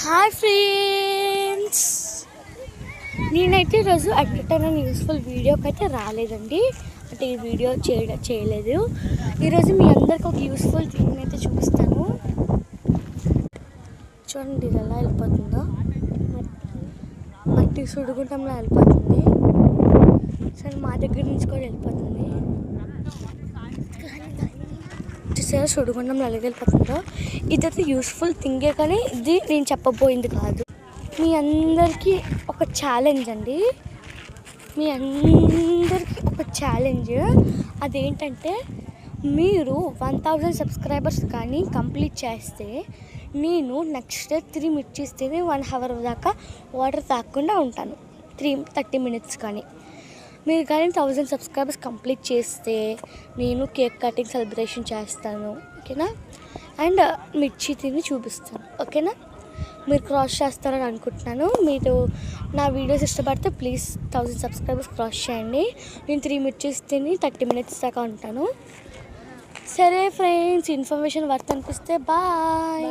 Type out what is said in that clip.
Hi friends, నేనైతే ఈరోజు entertainment useful వీడియోకి అయితే రాలేదండి. అంటే ఈ వీడియో చేయలేదు. ఈరోజు మీ అందరికి ఒక యూస్ఫుల్ థింగ్ అయితే చూపిస్తాను. చూడండి ఇది ఎలా వెళ్ళిపోతుందో. మట్టి సుడిగుండంలో వెళ్ళిపోతుంది. సరే మా దగ్గర నుంచి కూడా వెళ్ళిపోతుంది. చూసారా సుడిగుండంలో ఎలా వెళ్ళిపోతుందో. ఇదైతే యూస్ఫుల్ థింగే, కానీ ఇది నేను చెప్పబోయింది కాదు. మీ అందరికీ ఒక ఛాలెంజ్ అండి. మీ అందరికీ ఒక ఛాలెంజ్. అదేంటంటే మీరు 1000 సబ్స్క్రైబర్స్ కానీ కంప్లీట్ చేస్తే నేను నెక్స్ట్ డే 3 మిర్చీస్ తిని 1 అవర్ దాకా వాటర్ తాగకుండా ఉంటాను. 30 మినిట్స్ కానీ. మీరు కానీ 1000 సబ్స్క్రైబర్స్ కంప్లీట్ చేస్తే నేను కేక్ కటింగ్ సెలబ్రేషన్ చేస్తాను, ఓకేనా? అండ్ మిర్చి తిని చూపిస్తాను, ఓకేనా? మీరు క్రాస్ చేస్తారని అనుకుంటున్నాను. మీరు నా వీడియోస్ ఇష్టపడితే ప్లీజ్ 1000 సబ్స్క్రైబర్స్ క్రాస్ చేయండి. నేను 3 మిర్చీస్ తిని 30 మినిట్స్ దాకా ఉంటాను. సరే ఫ్రెండ్స్, ఇన్ఫర్మేషన్ వర్త్ అనిపిస్తే బాయ్.